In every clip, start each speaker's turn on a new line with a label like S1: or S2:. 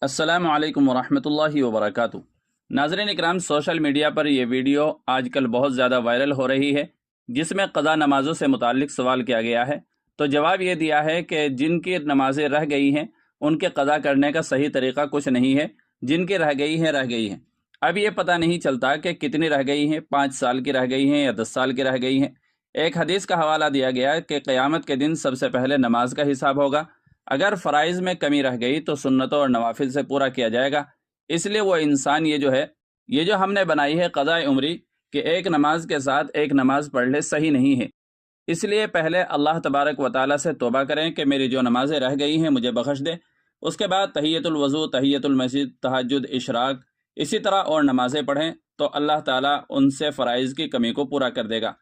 S1: السلام علیکم ورحمۃ اللہ وبرکاتہ۔ ناظرین اکرام، سوشل میڈیا پر یہ ویڈیو آج کل بہت زیادہ وائرل ہو رہی ہے، جس میں قضا نمازوں سے متعلق سوال کیا گیا ہے۔ تو جواب یہ دیا ہے کہ جن کی نمازیں رہ گئی ہیں ان کے قضا کرنے کا صحیح طریقہ کچھ نہیں ہے، جن کی رہ گئی ہیں۔ اب یہ پتہ نہیں چلتا کہ کتنی رہ گئی ہیں، 5 سال کی رہ گئی ہیں یا 10 سال کی رہ گئی ہیں۔ ایک حدیث کا حوالہ دیا گیا کہ قیامت کے دن سب سے پہلے نماز کا حساب ہوگا۔ اگر فرائض میں کمی رہ گئی تو سنتوں اور نوافل سے پورا کیا جائے گا۔ اس لیے وہ انسان یہ جو ہم نے بنائی ہے قضاء عمری کہ ایک نماز کے ساتھ ایک نماز پڑھ لے، صحیح نہیں ہے۔ اس لیے پہلے اللہ تبارک و تعالیٰ سے توبہ کریں کہ میری جو نمازیں رہ گئی ہیں مجھے بخش دے۔ اس کے بعد تحیۃ الوضو، تحیۃ المسجد، تہجد، اشراق، اسی طرح اور نمازیں پڑھیں تو اللہ تعالیٰ ان سے فرائض کی کمی کو پورا کر دے گا۔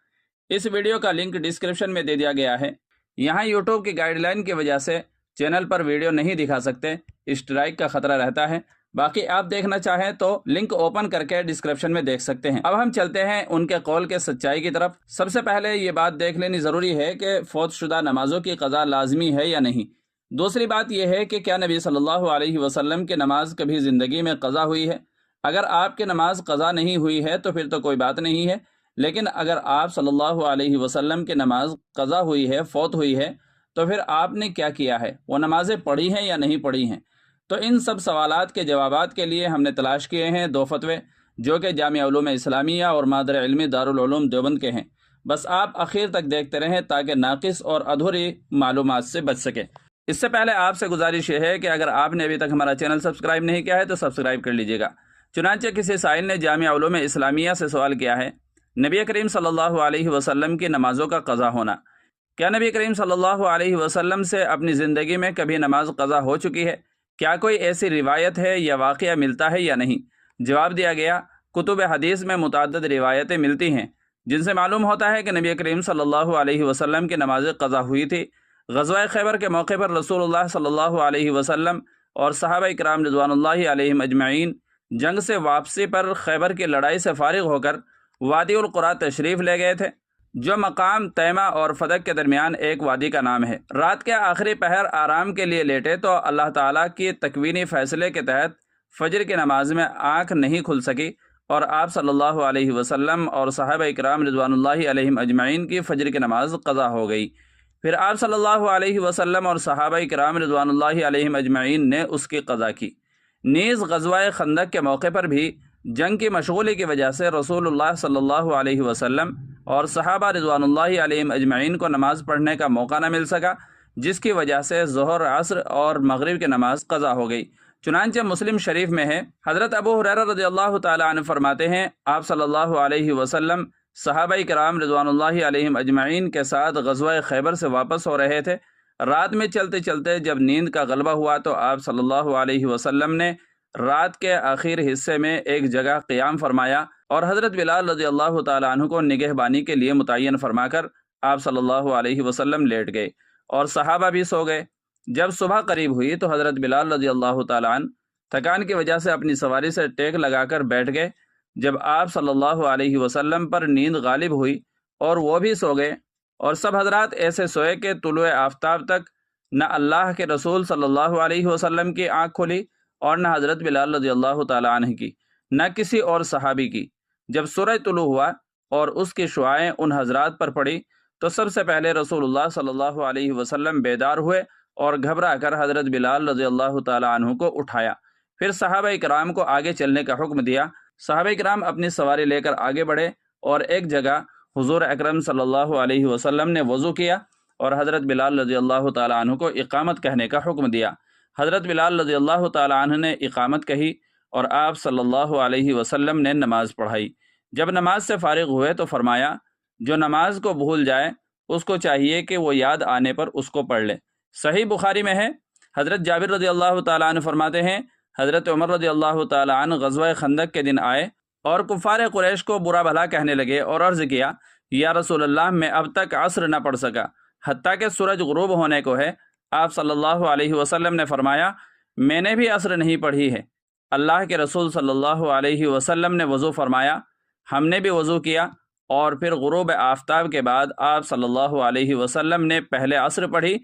S1: اس ویڈیو کا لنک ڈسکرپشن میں دے دیا گیا ہے۔ یہاں یوٹیوب کی گائیڈ لائن کی وجہ سے چینل پر ویڈیو نہیں دکھا سکتے، اسٹرائک کا خطرہ رہتا ہے۔ باقی آپ دیکھنا چاہیں تو لنک اوپن کر کے ڈسکرپشن میں دیکھ سکتے ہیں۔ اب ہم چلتے ہیں ان کے قول کے سچائی کی طرف۔ سب سے پہلے یہ بات دیکھ لینی ضروری ہے کہ فوت شدہ نمازوں کی قضا لازمی ہے یا نہیں۔ دوسری بات یہ ہے کہ کیا نبی صلی اللہ علیہ وسلم کی نماز کبھی زندگی میں قضا ہوئی ہے؟ اگر آپ کی نماز قضا نہیں ہوئی ہے تو پھر تو کوئی بات نہیں ہے، لیکن اگر آپ صلی اللہ علیہ وسلم کی نماز قضا ہوئی ہے، فوت ہوئی ہے، تو پھر آپ نے کیا کیا ہے؟ وہ نمازیں پڑھی ہیں یا نہیں پڑھی ہیں؟ تو ان سب سوالات کے جوابات کے لیے ہم نے تلاش کیے ہیں 2 فتوے، جو کہ جامعہ علوم اسلامیہ اور مادر علمی دارالعلوم دیوبند کے ہیں۔ بس آپ اخیر تک دیکھتے رہیں تاکہ ناقص اور ادھوری معلومات سے بچ سکیں۔ اس سے پہلے آپ سے گزارش یہ ہے کہ اگر آپ نے ابھی تک ہمارا چینل سبسکرائب نہیں کیا ہے تو سبسکرائب کر لیجئے گا۔ چنانچہ کسی سائل نے جامعہ علوم اسلامیہ سے سوال کیا ہے، نبی کریم صلی اللہ علیہ وسلم کی نمازوں کا قضا ہونا۔ کیا نبی کریم صلی اللہ علیہ وسلم سے اپنی زندگی میں کبھی نماز قضا ہو چکی ہے؟ کیا کوئی ایسی روایت ہے یا واقعہ ملتا ہے یا نہیں؟ جواب دیا گیا، کتب حدیث میں متعدد روایتیں ملتی ہیں جن سے معلوم ہوتا ہے کہ نبی کریم صلی اللہ علیہ وسلم کی نماز قضا ہوئی تھی۔ غزوہ خیبر کے موقع پر رسول اللہ صلی اللہ علیہ وسلم اور صحابہ اکرام رضوان اللہ علیہم اجمعین جنگ سے واپسی پر خیبر کی لڑائی سے فارغ ہو کر وادی القریٰ تشریف لے گئے تھے، جو مقام تیمہ اور فدق کے درمیان ایک وادی کا نام ہے۔ رات کے آخری پہر آرام کے لیے لیٹے تو اللہ تعالیٰ کی تکوینی فیصلے کے تحت فجر کی نماز میں آنکھ نہیں کھل سکی اور آپ صلی اللہ علیہ وسلم اور صحابہ اکرام رضوان اللہ علیہم اجمعین کی فجر کی نماز قضا ہو گئی۔ پھر آپ صلی اللہ علیہ وسلم اور صحابہ اکرام رضوان اللہ علیہم اجمعین نے اس کی قضا کی۔ نیز غزوہ خندق کے موقع پر بھی جنگ کی مشغولی کی وجہ سے رسول اللہ صلی اللہ علیہ وسلم اور صحابہ رضوان اللہ علیہم اجمعین کو نماز پڑھنے کا موقع نہ مل سکا، جس کی وجہ سے ظہر، عصر اور مغرب کی نماز قضا ہو گئی۔ چنانچہ مسلم شریف میں ہے، حضرت ابو ہریرہ رضی اللہ تعالی عنہ فرماتے ہیں، آپ صلی اللہ علیہ وسلم صحابہ کرام رضوان اللہ علیہم اجمعین کے ساتھ غزوہ خیبر سے واپس ہو رہے تھے۔ رات میں چلتے چلتے جب نیند کا غلبہ ہوا تو آپ صلی اللہ علیہ وسلم نے رات کے آخر حصے میں ایک جگہ قیام فرمایا اور حضرت بلال رضی اللہ تعالی عنہ کو نگہبانی کے لیے متعین فرما کر آپ صلی اللہ علیہ وسلم لیٹ گئے اور صحابہ بھی سو گئے۔ جب صبح قریب ہوئی تو حضرت بلال رضی اللہ تعالی عنہ تھکان کی وجہ سے اپنی سواری سے ٹیک لگا کر بیٹھ گئے۔ جب آپ صلی اللہ علیہ وسلم پر نیند غالب ہوئی اور وہ بھی سو گئے اور سب حضرات ایسے سوئے کہ طلوع آفتاب تک نہ اللہ کے رسول صلی اللہ علیہ وسلم کی آنکھ کھلی اور نہ حضرت بلال رضی اللہ تعالی عنہ کی، نہ کسی اور صحابی کی۔ جب سورج طلوع ہوا اور اس کی شعاعیں ان حضرات پر پڑی تو سب سے پہلے رسول اللہ صلی اللہ علیہ وسلم بیدار ہوئے اور گھبرا کر حضرت بلال رضی اللہ تعالی عنہ کو اٹھایا۔ پھر صحابہ کرام کو آگے چلنے کا حکم دیا۔ صحابہ کرام اپنی سواری لے کر آگے بڑھے اور ایک جگہ حضور اکرم صلی اللہ علیہ وسلم نے وضو کیا اور حضرت بلال رضی اللہ تعالی عنہ کو اقامت کہنے کا حکم دیا۔ حضرت بلال رضی اللہ تعالی عنہ نے اقامت کہی اور آپ صلی اللہ علیہ وسلم نے نماز پڑھائی۔ جب نماز سے فارغ ہوئے تو فرمایا، جو نماز کو بھول جائے اس کو چاہیے کہ وہ یاد آنے پر اس کو پڑھ لے۔ صحیح بخاری میں ہے، حضرت جابر رضی اللہ تعالی عنہ فرماتے ہیں، حضرت عمر رضی اللہ تعالی عنہ غزوہ خندق کے دن آئے اور کفار قریش کو برا بھلا کہنے لگے اور عرض کیا، یا رسول اللہ، میں اب تک عصر نہ پڑھ سکا حتیٰ کہ سورج غروب ہونے کو ہے۔ آپ صلی اللہ علیہ وسلم نے فرمایا، میں نے بھی عصر نہیں پڑھی ہے۔ اللہ کے رسول صلی اللہ علیہ وسلم نے وضو فرمایا، ہم نے بھی وضو کیا اور پھر غروب آفتاب کے بعد آپ صلی اللہ علیہ وسلم نے پہلے عصر پڑھی،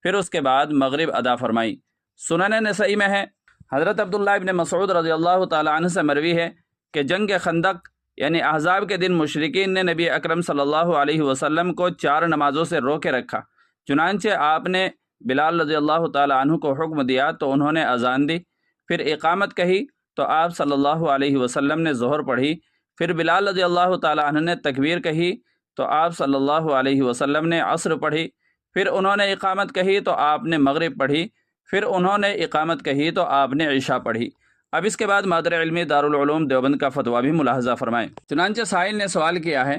S1: پھر اس کے بعد مغرب ادا فرمائی۔ سنن نسائی میں ہے، حضرت عبداللہ ابن مسعود رضی اللہ تعالی عنہ سے مروی ہے کہ جنگ خندق یعنی احزاب کے دن مشرکین نے نبی اکرم صلی اللہ علیہ وسلم کو 4 نمازوں سے روکے رکھا، چنانچہ آپ نے بلال رضی اللہ تعالی عنہ کو حکم دیا تو انہوں نے اذان دی، پھر اقامت کہی تو آپ صلی اللہ علیہ وسلم نے ظہر پڑھی، پھر بلال رضی اللہ تعالی عنہ نے تکبیر کہی تو آپ صلی اللہ علیہ وسلم نے عصر پڑھی، پھر انہوں نے اقامت کہی تو آپ نے مغرب پڑھی، پھر انہوں نے اقامت کہی تو آپ نے عشاء پڑھی۔ اب اس کے بعد مادر علمی دارالعلوم دیوبند کا فتویٰ بھی ملاحظہ فرمائیں۔ چنانچہ سائل نے سوال کیا ہے،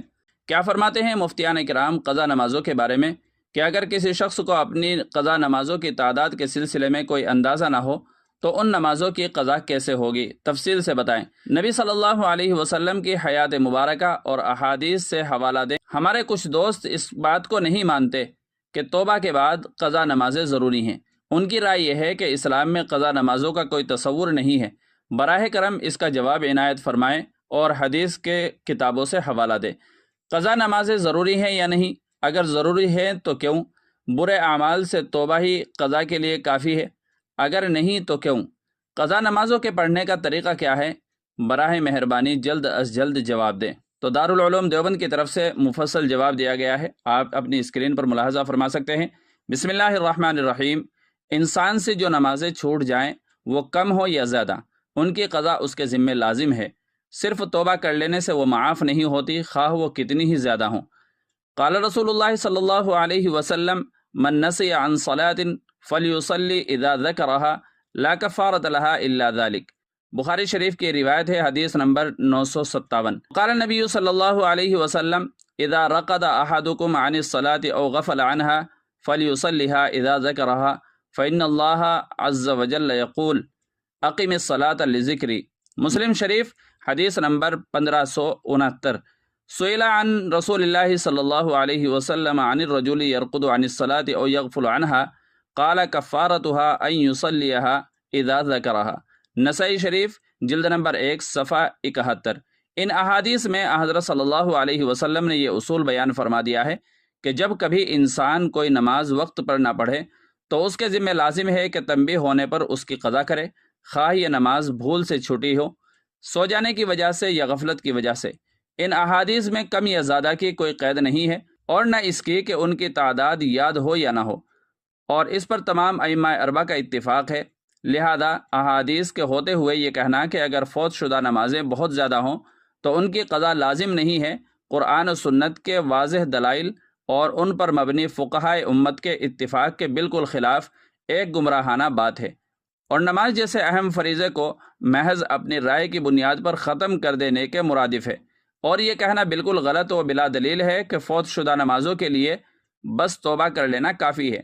S1: کیا فرماتے ہیں مفتیان کرام قضا نمازوں کے بارے میں کہ اگر کسی شخص کو اپنی قضا نمازوں کی تعداد کے سلسلے میں کوئی اندازہ نہ ہو تو ان نمازوں کی قضا کیسے ہوگی؟ تفصیل سے بتائیں۔ نبی صلی اللہ علیہ وسلم کی حیات مبارکہ اور احادیث سے حوالہ دیں۔ ہمارے کچھ دوست اس بات کو نہیں مانتے کہ توبہ کے بعد قضا نمازیں ضروری ہیں۔ ان کی رائے یہ ہے کہ اسلام میں قضا نمازوں کا کوئی تصور نہیں ہے۔ براہ کرم اس کا جواب عنایت فرمائیں اور حدیث کے کتابوں سے حوالہ دیں۔ قضا نمازیں ضروری ہیں یا نہیں؟ اگر ضروری ہے تو کیوں؟ برے اعمال سے توبہ ہی قضا کے لیے کافی ہے؟ اگر نہیں تو کیوں؟ قضا نمازوں کے پڑھنے کا طریقہ کیا ہے؟ براہ مہربانی جلد از جلد جواب دیں۔ تو دارالعلوم دیوبند کی طرف سے مفصل جواب دیا گیا ہے، آپ اپنی اسکرین پر ملاحظہ فرما سکتے ہیں۔ بسم اللہ الرحمن الرحیم۔ انسان سے جو نمازیں چھوٹ جائیں وہ کم ہو یا زیادہ، ان کی قضا اس کے ذمہ لازم ہے۔ صرف توبہ کر لینے سے وہ معاف نہیں ہوتی، خواہ وہ کتنی ہی زیادہ ہوں۔ قال رسول اللہ صلی اللہ علیہ وسلم من نسی عن صلاة فلیصلی اذا ذکرہا لا کفارۃ لہا الا ذلک۔ بخاری شریف کی روایت ہے، حدیث نمبر 957۔ قال النبی صلی اللہ علیہ وسلم اذا رقد احدکم عن الصلاة او غفل عنها فلیصلیها اذا ذکرہا فإن اللہ عز وجل یقول اقم الصلاة لذکری۔ مسلم شریف حدیث نمبر 1569۔ سئل عن رسول اللہ صلی اللہ علیہ وسلم عن الرجل يرقد عن الصلاة او یغفل عنها قال کفارتها ان یصلیها اذا ذکرها۔ نسائی شریف جلد نمبر 1 صفحہ 71۔ ان احادیث میں حضرت صلی اللہ علیہ وسلم نے یہ اصول بیان فرما دیا ہے کہ جب کبھی انسان کوئی نماز وقت پر نہ پڑھے تو اس کے ذمہ لازم ہے کہ تنبیہ ہونے پر اس کی قضا کرے، خواہ یہ نماز بھول سے چھوٹی ہو، سو جانے کی وجہ سے یا غفلت کی وجہ سے۔ ان احادیث میں کم یا زیادہ کی کوئی قید نہیں ہے اور نہ اس کی کہ ان کی تعداد یاد ہو یا نہ ہو، اور اس پر تمام ائمہ اربعہ کا اتفاق ہے۔ لہذا احادیث کے ہوتے ہوئے یہ کہنا کہ اگر فوت شدہ نمازیں بہت زیادہ ہوں تو ان کی قضا لازم نہیں ہے، قرآن و سنت کے واضح دلائل اور ان پر مبنی فقہائے امت کے اتفاق کے بالکل خلاف ایک گمراہانہ بات ہے، اور نماز جیسے اہم فریضے کو محض اپنی رائے کی بنیاد پر ختم کر دینے کے مرادف ہے۔ اور یہ کہنا بالکل غلط و بلا دلیل ہے کہ فوت شدہ نمازوں کے لیے بس توبہ کر لینا کافی ہے،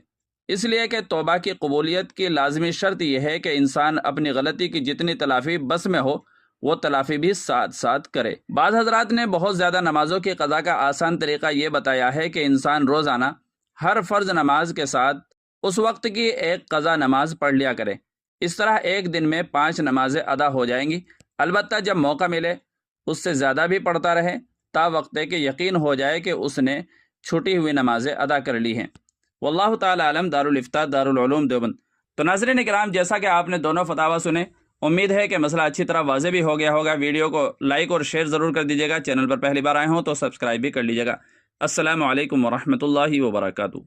S1: اس لیے کہ توبہ کی قبولیت کی لازمی شرط یہ ہے کہ انسان اپنی غلطی کی جتنی تلافی بس میں ہو وہ تلافی بھی ساتھ ساتھ کرے۔ بعض حضرات نے بہت زیادہ نمازوں کی قضا کا آسان طریقہ یہ بتایا ہے کہ انسان روزانہ ہر فرض نماز کے ساتھ اس وقت کی ایک قضا نماز پڑھ لیا کرے، اس طرح ایک دن میں 5 نمازیں ادا ہو جائیں گی۔ البتہ جب موقع ملے اس سے زیادہ بھی پڑھتا رہے تا وقت کہ یقین ہو جائے کہ اس نے چھوٹی ہوئی نمازیں ادا کر لی ہیں۔ واللہ تعالی عالم۔ دارالفتاح دارالعلوم دیوبند۔ تو ناظرین کرام، جیسا کہ آپ نے دونوں فتاوی سنے، امید ہے کہ مسئلہ اچھی طرح واضح بھی ہو گیا ہوگا۔ ویڈیو کو لائک اور شیئر ضرور کر دیجیے گا، چینل پر پہلی بار آئے ہوں تو سبسکرائب بھی کر لیجیے گا۔ السلام علیکم ورحمۃ اللہ وبرکاتہ۔